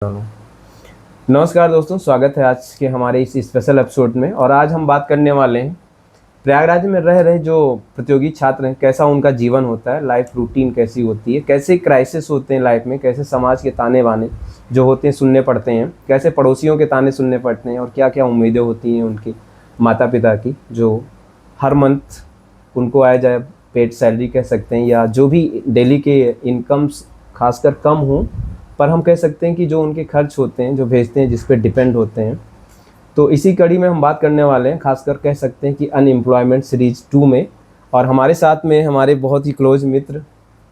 नमस्कार दोस्तों, स्वागत है आज के हमारे इस स्पेशल एपिसोड में। और आज हम बात करने वाले हैं प्रयागराज में रह रहे जो प्रतियोगी छात्र हैं, कैसा उनका जीवन होता है, लाइफ रूटीन कैसी होती है, कैसे क्राइसिस होते हैं लाइफ में, कैसे समाज के ताने बाने जो होते हैं सुनने पड़ते हैं, कैसे पड़ोसियों के ताने सुनने पड़ते हैं, और क्या क्या उम्मीदें होती हैं उनकी माता पिता की, जो हर मंथ उनको आया जाए पेड सैलरी कह सकते हैं, या जो भी डेली के इनकम्स खासकर कम हों, पर हम कह सकते हैं कि जो उनके खर्च होते हैं, जो भेजते हैं, जिस पे डिपेंड होते हैं। तो इसी कड़ी में हम बात करने वाले हैं, खासकर कह सकते हैं कि अनएम्प्लॉयमेंट सीरीज 2 में। और हमारे साथ में हमारे बहुत ही क्लोज मित्र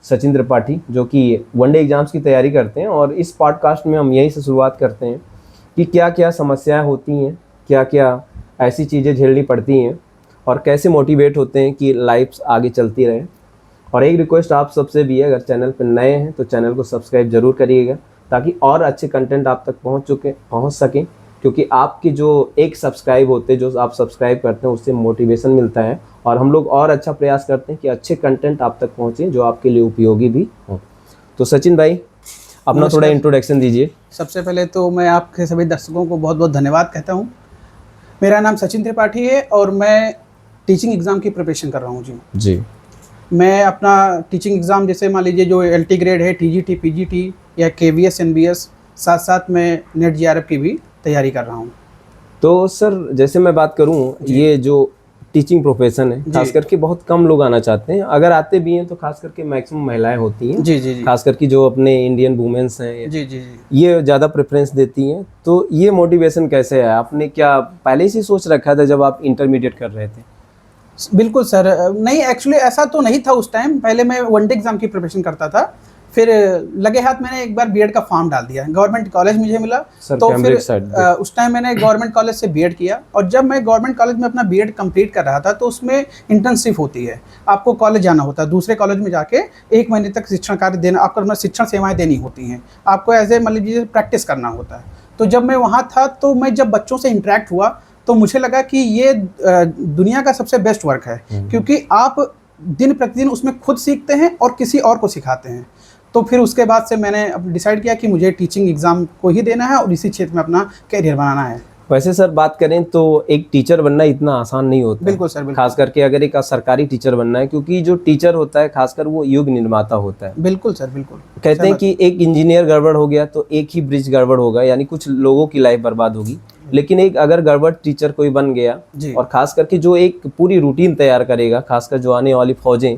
सचिन त्रिपाठी, जो कि वनडे एग्ज़ाम्स की तैयारी करते हैं। और इस पॉडकास्ट में हम यहीं से शुरुआत करते हैं कि क्या क्या समस्याएं होती हैं, क्या क्या ऐसी चीज़ें झेलनी पड़ती हैं, और कैसे मोटिवेट होते हैं कि लाइफ आगे चलती रहे। और एक रिक्वेस्ट आप सबसे भी है, अगर चैनल पर नए हैं तो चैनल को सब्सक्राइब जरूर करिएगा, ताकि और अच्छे कंटेंट आप तक पहुंच सकें। क्योंकि आपकी जो एक सब्सक्राइब होते हैं, जो आप सब्सक्राइब करते हैं, उससे मोटिवेशन मिलता है, और हम लोग और अच्छा प्रयास करते हैं कि अच्छे कंटेंट आप तक पहुँचें जो आपके लिए उपयोगी भी हों। तो सचिन भाई, अपना थोड़ा इंट्रोडक्शन दीजिए। सबसे पहले तो मैं आपके सभी दर्शकों को बहुत बहुत धन्यवाद कहता हूँ। मेरा नाम सचिन त्रिपाठी है और मैं टीचिंग एग्ज़ाम की प्रिपरेशन कर रहा हूँ जी। मैं अपना टीचिंग एग्ज़ाम, जैसे मान लीजिए जो LT ग्रेड है, TGT, PGT या KVS, NBS, साथ साथ मैं नेट JRF की भी तैयारी कर रहा हूँ। तो सर, जैसे मैं बात करूँ, ये जो टीचिंग प्रोफेशन है, खास करके बहुत कम लोग आना चाहते हैं। अगर आते भी हैं तो खास करके मैक्सिमम महिलाएं होती हैं। जी। खास करके जो अपने इंडियन वुमेन्स हैं, जी। ये ज़्यादा प्रेफरेंस देती हैं। तो ये मोटिवेशन कैसे है? आपने क्या पहले से सोच रखा था जब आप इंटरमीडिएट कर रहे थे? बिल्कुल सर, नहीं एक्चुअली ऐसा तो नहीं था उस टाइम। पहले मैं वनडे एग्ज़ाम की प्रिपरेशन करता था, फिर लगे हाथ मैंने एक बार बीएड का फॉर्म डाल दिया। गवर्नमेंट कॉलेज मुझे मिला, तो फिर उस टाइम मैंने गवर्नमेंट कॉलेज से बीएड किया। और जब मैं गवर्नमेंट कॉलेज में अपना बीएड कंप्लीट कर रहा था, तो उसमें इंटर्नशिप होती है, आपको कॉलेज जाना होता है, दूसरे कॉलेज में जाके 1 महीने तक शिक्षण कार्य देना, आपको अपना शिक्षण सेवाएँ देनी होती हैं, आपको एज ए मान लीजिए प्रैक्टिस करना होता है। तो जब मैं वहाँ था, तो मैं जब बच्चों से इंटरेक्ट हुआ, तो मुझे लगा कि ये दुनिया का सबसे बेस्ट वर्क है, क्योंकि आप दिन प्रतिदिन उसमें खुद सीखते हैं और किसी और को सिखाते हैं। तो फिर उसके बाद से मैंने डिसाइड किया कि मुझे टीचिंग एग्ज़ाम को ही देना है और इसी क्षेत्र में अपना करियर बनाना है। वैसे सर, बात करें तो एक टीचर बनना इतना आसान नहीं होता। बिल्कुल सर, बिल्कुल। खास करके अगर एक सरकारी टीचर बनना है, क्योंकि जो टीचर होता है खासकर वो युग निर्माता होता है। बिल्कुल सर, बिल्कुल। कहते हैं कि एक इंजीनियर गड़बड़ हो गया तो एक ही ब्रिज गड़बड़ होगा, यानी कुछ लोगों की लाइफ बर्बाद होगी। लेकिन एक अगर गड़बड़ टीचर कोई बन गया, और खास करके जो एक पूरी रूटीन तैयार करेगा, खासकर जो आने वाली फौजें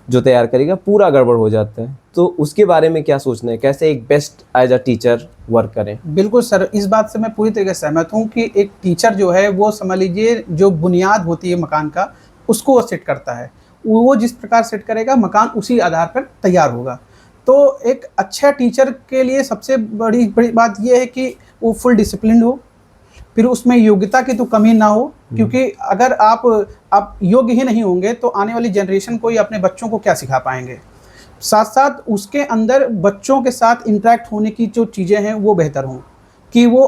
जो तैयार करेगा, पूरा गड़बड़ हो जाता है। तो उसके बारे में क्या सोचना है, कैसे एक best as a teacher work करें? बिल्कुल सर, इस बात से मैं पूरी तरीके से सहमत हूँ कि एक टीचर जो है वो समझ लीजिए जो बुनियाद होती है मकान का, उसको वो सेट करता है। वो जिस प्रकार सेट करेगा, मकान उसी आधार पर तैयार होगा। तो एक अच्छा टीचर के लिए सबसे बड़ी बात यह है कि वो फुल डिसिप्लिन हो, फिर उसमें योग्यता की तो कमी ना हो, क्योंकि अगर आप योग्य ही नहीं होंगे तो आने वाली जनरेशन को या अपने बच्चों को क्या सिखा पाएंगे। साथ साथ उसके अंदर बच्चों के साथ इंटरेक्ट होने की जो चीज़ें हैं वो बेहतर हों, कि वो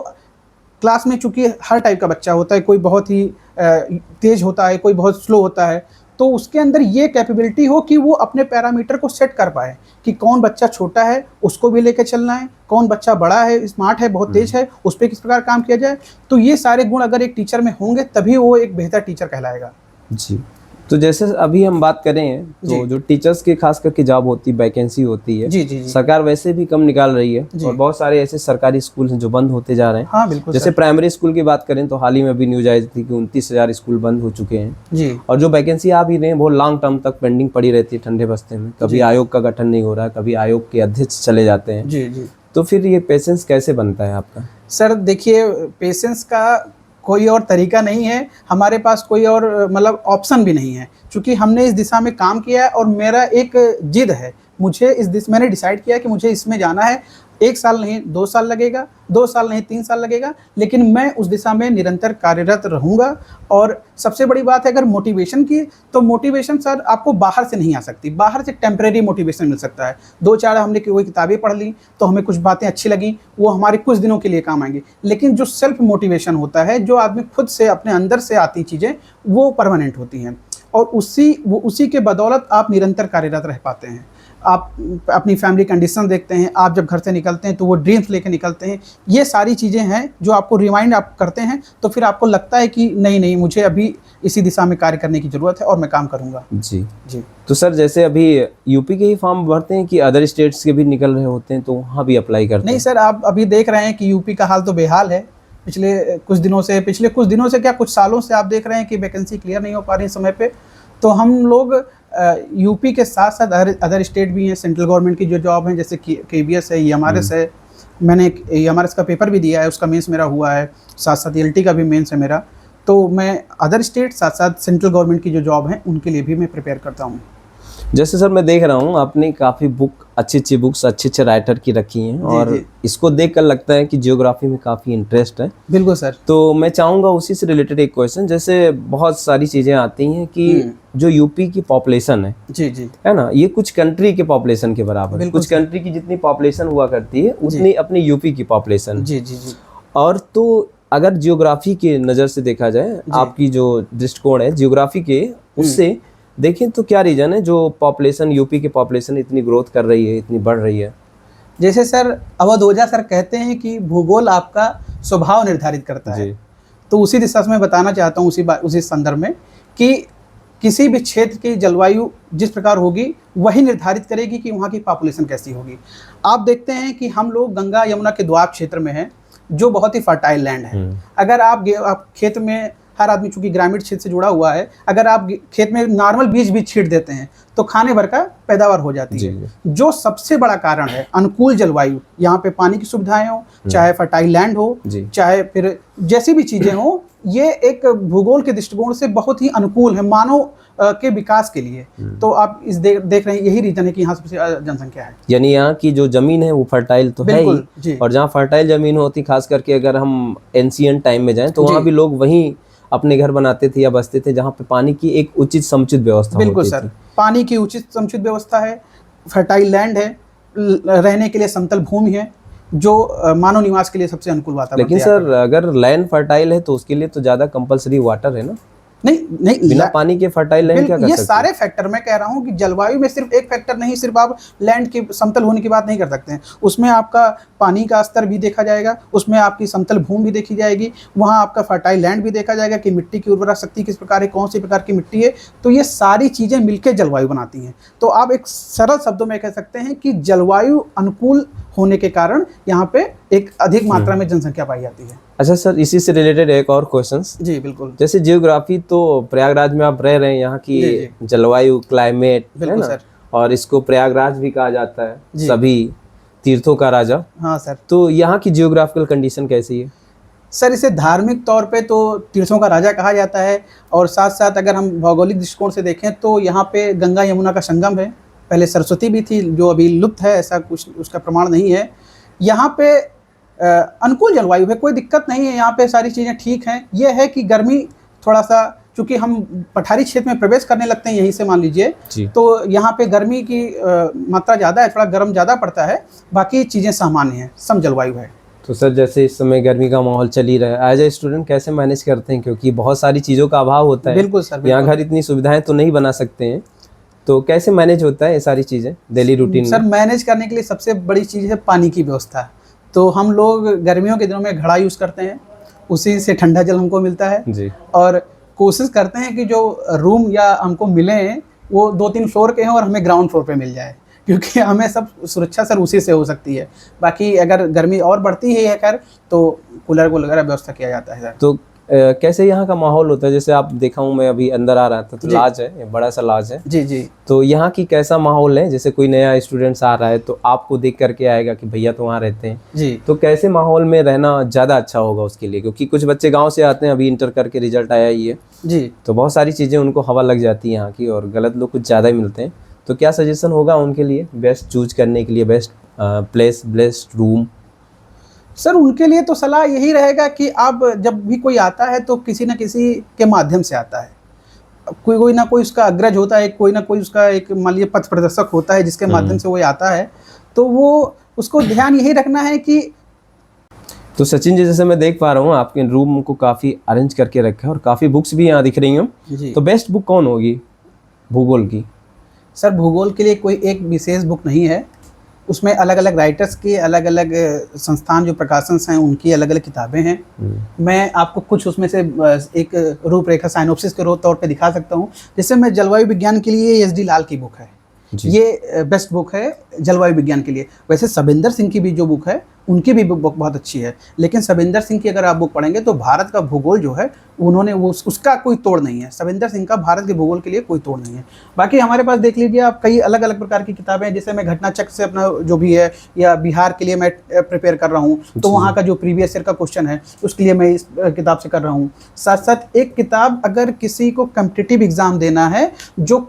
क्लास में, चूँकि हर टाइप का बच्चा होता है, कोई बहुत ही तेज़ होता है, कोई बहुत स्लो होता है, तो उसके अंदर ये कैपेबिलिटी हो कि वो अपने पैरामीटर को सेट कर पाए कि कौन बच्चा छोटा है उसको भी लेकर चलना है, कौन बच्चा बड़ा है, स्मार्ट है, बहुत तेज है, उस पर किस प्रकार काम किया जाए। तो ये सारे गुण अगर एक टीचर में होंगे, तभी वो एक बेहतर टीचर कहलाएगा जी। तो जैसे अभी हम बात करें तो जो टीचर्स की खास करके जॉब होती है, वैकेंसी होती है, जी। सरकार वैसे भी कम निकाल रही है, और बहुत सारे ऐसे सरकारी स्कूल हैं जो बंद होते जा रहे हैं। हाँ, बिल्कुल। जैसे प्राइमरी स्कूल की बात करें तो हाल ही में भी न्यूज आई थी कि 29,000 स्कूल बंद हो चुके हैं जी। और जो वैकेंसी आ भी रहे हैं वो लॉन्ग टर्म तक पेंडिंग पड़ी रहती है ठंडे बस्ते में। कभी आयोग का गठन नहीं हो रहा, कभी आयोग के अध्यक्ष चले जाते हैं। जी। तो फिर ये पेशेंस कैसे बनता है आपका? सर देखिए, पेशेंस का कोई और तरीका नहीं है, हमारे पास कोई और मतलब ऑप्शन भी नहीं है, क्योंकि हमने इस दिशा में काम किया है और मेरा एक जिद है, मुझे मैंने डिसाइड किया कि मुझे इसमें जाना है। 1 साल नहीं 2 साल लगेगा, 2 साल नहीं 3 साल लगेगा, लेकिन मैं उस दिशा में निरंतर कार्यरत रहूँगा। और सबसे बड़ी बात है अगर मोटिवेशन की, तो मोटिवेशन सर आपको बाहर से नहीं आ सकती, बाहर से टेम्परेरी मोटिवेशन मिल सकता है। 2-4 हमने कोई किताबें पढ़ ली तो हमें कुछ बातें अच्छी लगी, वो हमारे कुछ दिनों के लिए काम आएंगी, लेकिन जो सेल्फ मोटिवेशन होता है, जो आदमी खुद से अपने अंदर से आती चीज़ें, वो परमानेंट होती हैं और उसी के बदौलत आप निरंतर कार्यरत रह पाते हैं। आप अपनी फैमिली कंडीशन देखते हैं, आप जब घर से निकलते हैं तो वो ड्रीम्स लेके निकलते हैं। ये सारी चीज़ें हैं जो आपको रिमाइंड आप करते हैं, तो फिर आपको लगता है कि नहीं नहीं, मुझे अभी इसी दिशा में कार्य करने की ज़रूरत है और मैं काम करूँगा। जी। जी। तो सर जैसे अभी यूपी के ही फॉर्म भरते हैं कि अदर स्टेट्स के भी निकल रहे होते हैं तो वहाँ भी अप्लाई करते नहीं हैं? सर, आप अभी देख रहे हैं कि यूपी का हाल तो बेहाल है। पिछले कुछ दिनों से क्या, कुछ सालों से आप देख रहे हैं कि वैकेंसी क्लियर नहीं हो पा रही समय पे। तो हम लोग यूपी के साथ साथ अदर स्टेट भी हैं, सेंट्रल गवर्नमेंट की जो जॉब हैं, जैसे KVS है, EMRS है। मैंने EMRS का पेपर भी दिया है, उसका मेंस मेरा हुआ है, साथ साथ ELT का भी मेंस है मेरा। तो मैं अदर स्टेट साथ साथ सेंट्रल गवर्नमेंट की जो जॉब हैं उनके लिए भी मैं प्रिपेयर करता हूँ। जैसे सर मैं देख रहा हूँ आपने काफ़ी बुक अच्छी बुक्स अच्छे राइटर की रखी हैं और जी। इसको देखकर लगता है कि जियोग्राफी में काफ़ी इंटरेस्ट है। बिल्कुल सर। तो मैं चाहूँगा उसी से रिलेटेड एक क्वेश्चन, जैसे बहुत सारी चीज़ें आती हैं कि जो यूपी की पॉपुलेशन है, जी जी, है ना, ये कुछ कंट्री के पॉपुलेशन के बराबर है। बिल्कुल कुछ कंट्री की जितनी पॉपुलेशन हुआ करती है उतनी अपनी यूपी की पॉपुलेशन। जी जी जी। और तो अगर जियोग्राफी के नज़र से देखा जाए, आपकी जो दृष्टिकोण है जियोग्राफी के, उससे देखें तो क्या रीज़न है जो पॉपुलेशन, यूपी की पॉपुलेशन इतनी ग्रोथ कर रही है, इतनी बढ़ रही है? जैसे सर अवध ओझा सर कहते हैं कि भूगोल आपका स्वभाव निर्धारित करता है। तो उसी दिशा से मैं बताना चाहता हूँ उसी संदर्भ में कि किसी भी क्षेत्र की जलवायु जिस प्रकार होगी वही निर्धारित करेगी कि वहाँ की पॉपुलेशन कैसी होगी। आप देखते हैं कि हम लोग गंगा यमुना के दोआब क्षेत्र में हैं, जो बहुत ही फर्टाइल लैंड है। अगर आप खेत में, हर आदमी चूंकि ग्रामीण क्षेत्र से जुड़ा हुआ है, अगर आप खेत में नॉर्मल बीज भी छींट देते हैं तो खाने भर का पैदावार हो जाती है। जो सबसे बड़ा कारण है अनुकूल जलवायु, यहाँ पे पानी की सुविधाएं हो, चाहे फर्टाइल लैंड हो, चाहे फिर जैसी भी चीजें हो, ये एक भूगोल के दृष्टिकोण से बहुत ही अनुकूल है मानव के विकास के लिए। तो आप इस देख रहे हैं, यही रीजन है कि यहाँ सबसे जनसंख्या है। यानी यहाँ की जो जमीन है वो फर्टाइल तो है ही, और जहाँ फर्टाइल जमीन होती, खास करके अगर हम एंशिएंट टाइम में जाएं तो वहाँ भी लोग वहीं अपने घर बनाते थे या बसते थे जहाँ पे पानी की एक उचित समुचित व्यवस्था होती थी। बिल्कुल सर, पानी की उचित समुचित व्यवस्था है, फर्टाइल लैंड है, रहने के लिए समतल भूमि है, जो मानव निवास के लिए सबसे अनुकूल वातावरण। लेकिन सर अगर लैंड फर्टाइल है तो उसके लिए तो ज़्यादा कंपलसरी वाटर है ना? नहीं, बिना पानी के फर्टाइल लैंड क्या कर सकते हैं? ये सारे फैक्टर, मैं कह रहा हूँ कि जलवायु में सिर्फ एक फैक्टर नहीं, सिर्फ आप लैंड के समतल होने की बात नहीं कर सकते हैं। उसमें आपका पानी का स्तर भी देखा जाएगा, उसमें आपकी समतल भूमि भी देखी जाएगी, वहाँ आपका फर्टाइल लैंड भी देखा जाएगा कि मिट्टी की उर्वरा शक्ति किस प्रकार है, कौन सी प्रकार की मिट्टी है। तो ये सारी चीज़ें मिलकर जलवायु बनाती हैं। तो आप एक सरल शब्दों में कह सकते हैं कि जलवायु अनुकूल होने के कारण यहाँ पे एक अधिक मात्रा में जनसंख्या पाई जाती है। अच्छा सर, इसी से रिलेटेड एक और क्वेश्चन। जी बिल्कुल। जैसे जियोग्राफी, तो प्रयागराज में आप रह रहे हैं, यहाँ की जलवायु, क्लाइमेट है ना, और इसको प्रयागराज भी कहा जाता है सभी तीर्थों का राजा। हाँ सर। तो यहाँ की जियोग्राफिकल कंडीशन कैसी है? सर इसे धार्मिक तौर पे तो तीर्थों का राजा कहा जाता है, और साथ साथ अगर हम भौगोलिक दृष्टिकोण से देखें तो यहाँ पे गंगा यमुना का संगम है। पहले सरस्वती भी थी जो अभी लुप्त है, ऐसा कुछ उसका प्रमाण नहीं है। यहाँ पे अनुकूल जलवायु है, कोई दिक्कत नहीं है, यहाँ पे सारी चीज़ें ठीक हैं। ये है कि गर्मी थोड़ा सा, चूँकि हम पठारी क्षेत्र में प्रवेश करने लगते हैं यहीं से, मान लीजिए, तो यहाँ पे गर्मी की मात्रा ज़्यादा है, थोड़ा गर्म ज़्यादा पड़ता है, बाकी चीज़ें सामान्य हैं, सम जलवायु है। तो सर जैसे इस समय गर्मी का माहौल चल ही रहा है, एज ए स्टूडेंट कैसे मैनेज करते हैं, क्योंकि बहुत सारी चीज़ों का अभाव होता है। बिल्कुल सर, यहाँ घर इतनी सुविधाएं तो नहीं बना सकते हैं, तो कैसे मैनेज होता है ये सारी चीज़ें डेली रूटीन में? सर मैनेज करने के लिए सबसे बड़ी चीज़ है पानी की व्यवस्था। तो हम लोग गर्मियों के दिनों में घड़ा यूज़ करते हैं, उसी से ठंडा जल हमको मिलता है जी। और कोशिश करते हैं कि जो रूम या हमको मिले वो 2-3 फ्लोर के हैं और हमें ग्राउंड फ्लोर पे मिल जाए, क्योंकि हमें सब सुरक्षा सर उसी से हो सकती है। बाकी अगर गर्मी और बढ़ती है खैर तो कूलर वगैरह व्यवस्था किया जाता है सर। तो कैसे यहाँ का माहौल होता है? जैसे आप देखा हूँ मैं अभी अंदर आ रहा था, तो लॉज है, बड़ा सा लॉज है जी जी। तो यहाँ की कैसा माहौल है? जैसे कोई नया स्टूडेंट्स आ रहा है तो आपको देख करके आएगा कि भैया तो वहाँ रहते हैं जी, तो कैसे माहौल में रहना ज़्यादा अच्छा होगा उसके लिए? क्योंकि कुछ बच्चे गाँव से आते हैं, अभी इंटर करके रिजल्ट आया ही है जी, तो बहुत सारी चीज़ें उनको हवा लग जाती है यहाँ की, और गलत लोग कुछ ज़्यादा ही मिलते हैं। तो क्या सजेशन होगा उनके लिए बेस्ट चूज करने के लिए, best place, best room? Sir उनके लिए तो सलाह यही रहेगा कि आप जब भी कोई आता है तो किसी न किसी के माध्यम से आता है, कोई ना कोई उसका अग्रज होता है, कोई ना कोई उसका एक मान लीजिए पथ प्रदर्शक होता है जिसके माध्यम से वो आता है, तो वो उसको ध्यान यही रखना है कि। तो सचिन जी, जैसे मैं देख पा रहा हूँ आपके रूम को काफ़ी अरेंज करके रखा है और काफ़ी बुक्स भी यहाँ दिख रही हैं, तो बेस्ट बुक कौन होगी भूगोल की? सर भूगोल के लिए कोई एक विशेष बुक नहीं है, उसमें अलग अलग राइटर्स के अलग अलग संस्थान जो प्रकाशन हैं उनकी अलग अलग किताबें हैं। मैं आपको कुछ उसमें से एक रूपरेखा साइनोप्सिस के तौर पे दिखा सकता हूँ। जैसे मैं जलवायु विज्ञान के लिए एस डी लाल की बुक है, ये बेस्ट बुक है जलवायु विज्ञान के लिए। वैसे सबिंदर सिंह की भी जो बुक है उनकी भी बुक बहुत अच्छी है, लेकिन सबिंदर सिंह की अगर आप बुक पढ़ेंगे तो भारत का भूगोल जो है उन्होंने वो उसका कोई तोड़ नहीं है। सबिंदर सिंह का भारत के भूगोल के लिए कोई तोड़ नहीं है। बाकी हमारे पास देख लीजिए आप कई अलग अलग प्रकार की किताबें हैं। जैसे मैं घटना चक्र से अपना जो भी है, या बिहार के लिए मैं प्रिपेयर कर रहा हूँ तो वहाँ का जो प्रीवियस ईयर का क्वेश्चन है उसके लिए मैं इस किताब से कर रहा हूँ। साथ साथ एक किताब अगर किसी को कॉम्पिटिटिव एग्जाम देना है जो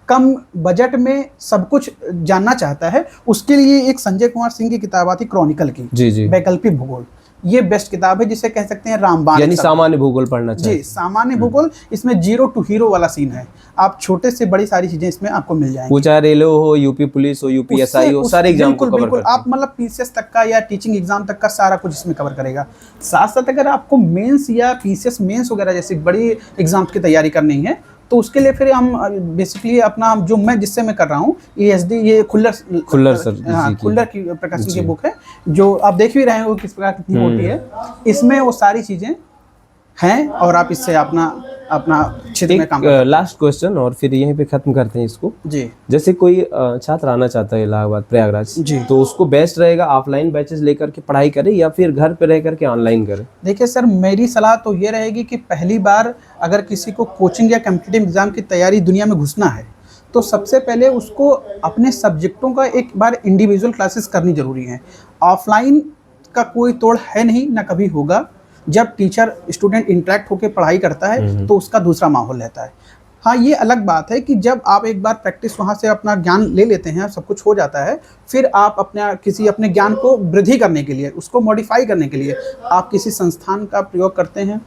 कम बजट में सब कुछ जानना चाहता है, उसके लिए एक संजय कुमार सिंह की किताब आती क्रॉनिकल की, जी वैकल्पिक भूगोल। ये बेस्ट किताब है, जिसे कह सकते हैं रामबाण, यानी सामान्य भूगोल पढ़ना चाहिए। जी, सामान्य भूगोल। इसमें 0 to हीरो वाला सीन है, आप छोटे से बड़ी सारी चीजें इसमें आपको मिल जाएंगी। वो चाहे रेलवे हो, यूपी पुलिस हो, यूपीएसआई हो, सारे एग्जाम को कवर बिल्कुल करता है। आप मतलब पीसीएस तक का या टीचिंग एग्जाम तक का सारा कुछ इसमें कवर करेगा। साथ साथ अगर आपको मेंस या पीसीएस मेंस वगैरह जैसी बड़ी एग्जाम्स की तैयारी करनी है तो उसके लिए फिर हम बेसिकली अपना जो मैं जिससे मैं कर रहा हूँ एएसडी, ये खुल्लर सर, हाँ, खुल्लर की प्रकाशन की बुक है, जो आप देख भी रहे हैं वो किस प्रकार कितनी मोटी है। इसमें वो सारी चीजें हैं और आप इससे अपना क्षेत्र में काम कर सकते हैं। लास्ट क्वेश्चन और फिर यहीं पे खत्म करते हैं इसको। जी, जैसे कोई छात्र आना चाहता है इलाहाबाद प्रयागराज, तो उसको बेस्ट रहेगा ऑफलाइन बैचेस लेकर के पढ़ाई करे या फिर घर पे रह करके ऑनलाइन करे? देखिए सर, मेरी सलाह तो ये रहेगी कि पहली बार अगर किसी को कोचिंग या कॉम्पिटिटिव एग्जाम की तैयारी दुनिया में घुसना है तो सबसे पहले उसको अपने सब्जेक्टों का एक बार इंडिविजुअल क्लासेस करनी जरूरी है। ऑफलाइन का कोई तोड़ है नहीं, ना कभी होगा। जब टीचर स्टूडेंट इंटरेक्ट होकर पढ़ाई करता है तो उसका दूसरा माहौल रहता है। हाँ, ये अलग बात है कि जब आप एक बार प्रैक्टिस वहाँ से अपना ज्ञान ले लेते हैं, सब कुछ हो जाता है, फिर आप अपने ज्ञान को वृद्धि करने के लिए, उसको मॉडिफाई करने के लिए आप किसी संस्थान का प्रयोग करते हैं।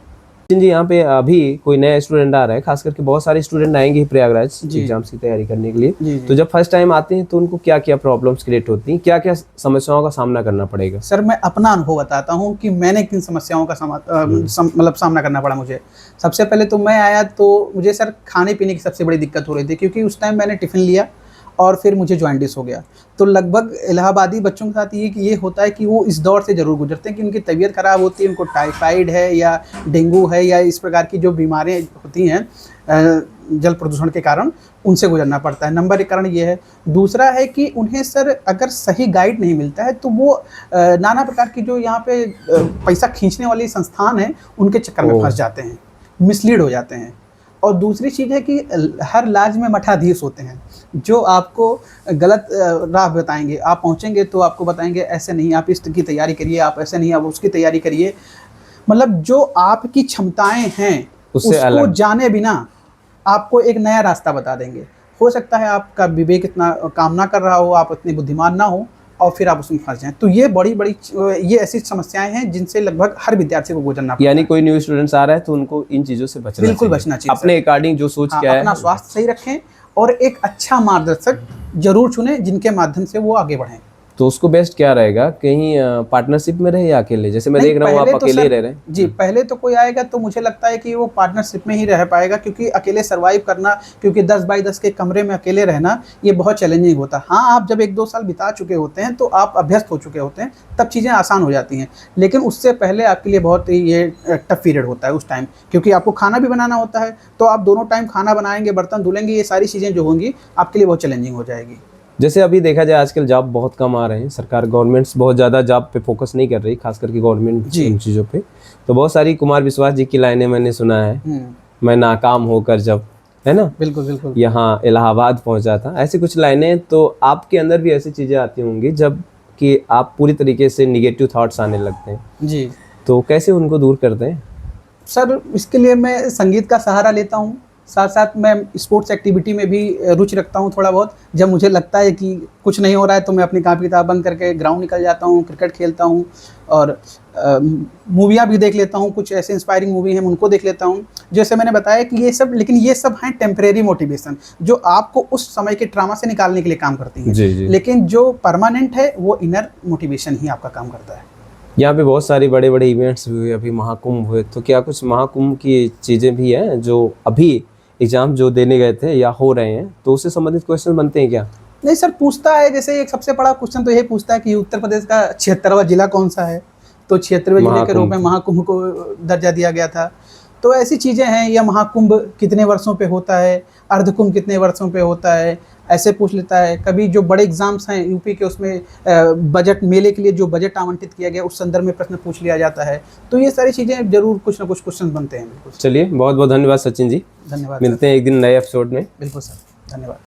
जी, यहाँ पे अभी कोई नया स्टूडेंट आ रहा है, खास करके बहुत सारे स्टूडेंट आएंगे प्रयागराज एग्जाम्स की तैयारी करने के लिए। तो जब फर्स्ट टाइम आते हैं तो उनको क्या क्या प्रॉब्लम्स क्रिएट होती हैं, क्या क्या समस्याओं का सामना करना पड़ेगा? सर, मैं अपना अनुभव बताता हूँ कि मैंने किन समस्याओं का मतलब सामना करना पड़ा मुझे। सबसे पहले तो मैं आया तो मुझे सर खाने पीने की सबसे बड़ी दिक्कत हो रही थी, क्योंकि उस टाइम मैंने टिफ़िन लिया और फिर मुझे जॉइंटिस हो गया। तो लगभग इलाहाबादी बच्चों के साथ ये होता है कि वो इस दौर से ज़रूर गुजरते हैं कि उनकी तबीयत ख़राब होती है, उनको टाइफाइड है या डेंगू है या इस प्रकार की जो बीमारियाँ होती हैं जल प्रदूषण के कारण, उनसे गुजरना पड़ता है। नंबर 1 कारण ये है। दूसरा है कि उन्हें सर अगर सही गाइड नहीं मिलता है तो वो नाना प्रकार की जो यहाँ पे पैसा खींचने वाली संस्थान है उनके चक्कर में फंस जाते हैं, मिसलीड हो जाते हैं। और दूसरी चीज़ है कि हर लाज में मठाधीश होते हैं जो आपको गलत राह बताएंगे। आप पहुंचेंगे तो आपको बताएंगे ऐसे नहीं, आप इसकी तैयारी करिए, आप ऐसे नहीं, आप उसकी तैयारी करिए। मतलब जो आपकी क्षमताएं हैं उसको जाने बिना आपको एक नया रास्ता बता देंगे। हो सकता है आपका विवेक इतना काम ना कर रहा हो, आप इतने बुद्धिमान ना हो और फिर आप उसमें फंस जाएं। तो ये ये ऐसी समस्याएं हैं जिनसे लगभग हर विद्यार्थी को गुजरना पड़ता है। यानी कोई न्यू स्टूडेंट्स आ रहा है तो उनको इन चीज़ों से बचना बिल्कुल बचना चाहिए। अपने अकॉर्डिंग जो सोच क्या है, अपना स्वास्थ्य सही रखें और एक अच्छा मार्गदर्शक जरूर चुनें जिनके माध्यम से वो आगे बढ़ें। तो उसको बेस्ट क्या रहेगा, कहीं पार्टनरशिप में रहे या अकेले? जैसे मैं देख रहा हूँ आप अकेले ही रह रहे हैं। जी, पहले तो कोई आएगा तो मुझे लगता है कि वो पार्टनरशिप में ही रह पाएगा, क्योंकि अकेले सर्वाइव करना, क्योंकि 10 बाई 10 के कमरे में अकेले रहना ये बहुत चैलेंजिंग होता है। हाँ, आप जब 1-2 साल बिता चुके होते हैं तो आप अभ्यस्त हो चुके होते हैं, तब चीज़ें आसान हो जाती हैं। लेकिन उससे पहले आपके लिए बहुत ही ये टफ पीरियड होता है उस टाइम, क्योंकि आपको खाना भी बनाना होता है। तो आप दोनों टाइम खाना बनाएंगे, बर्तन धुलेंगे, ये सारी चीज़ें जो होंगी आपके लिए बहुत चैलेंजिंग हो जाएगी। जैसे अभी देखा जाए आजकल जॉब बहुत कम आ रहे हैं, सरकार गवर्नमेंट्स बहुत ज़्यादा जॉब पे फोकस नहीं कर रही, खास करके गवर्नमेंट इन चीज़ों पे। तो बहुत सारी कुमार विश्वास जी की लाइनें मैंने सुना है, मैं नाकाम होकर जब, है ना, बिल्कुल बिल्कुल, यहाँ इलाहाबाद पहुँचा था, ऐसी कुछ लाइनें। तो आपके अंदर भी ऐसी चीज़ें आती होंगी जब कि आप पूरी तरीके से निगेटिव थाट्स आने लगते हैं जी, तो कैसे उनको दूर करते हैं? सर, इसके लिए मैं संगीत का सहारा लेता हूँ। साथ साथ मैं स्पोर्ट्स एक्टिविटी में भी रुचि रखता हूँ थोड़ा बहुत। जब मुझे लगता है कि कुछ नहीं हो रहा है तो मैं अपनी कापी किताब बंद करके ग्राउंड निकल जाता हूँ, क्रिकेट खेलता हूँ और मूवियाँ भी देख लेता हूँ। कुछ ऐसे इंस्पायरिंग मूवी हैं उनको देख लेता हूँ। जैसे मैंने बताया कि ये सब, लेकिन ये सब हैं टेम्परेरी मोटिवेशन जो आपको उस समय के ट्रामा से निकालने के लिए काम करती हैं। लेकिन जो परमानेंट है वो इनर मोटिवेशन ही आपका काम करता है। यहाँ पे बहुत सारी बड़े बड़े इवेंट्स भी हुए, अभी महाकुंभ हुए, तो क्या कुछ महाकुंभ की चीज़ें भी हैं जो अभी एग्जाम जो देने गए थे या हो रहे हैं, तो उससे संबंधित क्वेश्चन बनते हैं क्या? नहीं सर, पूछता है जैसे एक सबसे बड़ा क्वेश्चन तो ये पूछता है कि उत्तर प्रदेश का 76वां जिला कौन सा है, तो 76वें जिले के रूप में महाकुंभ को दर्जा दिया गया था। तो ऐसी चीज़ें हैं, या महाकुंभ कितने वर्षों पे होता है, अर्धकुंभ कितने वर्षों पे होता है, ऐसे पूछ लेता है। कभी जो बड़े एग्जाम्स हैं यूपी के, उसमें बजट मेले के लिए जो बजट आवंटित किया गया उस संदर्भ में प्रश्न पूछ लिया जाता है। तो ये सारी चीज़ें जरूर कुछ ना कुछ क्वेश्चन बनते हैं। बिल्कुल। चलिए, बहुत बहुत धन्यवाद सचिन जी। धन्यवाद। मिलते हैं एक दिन नए एपिसोड में। बिल्कुल सर, धन्यवाद।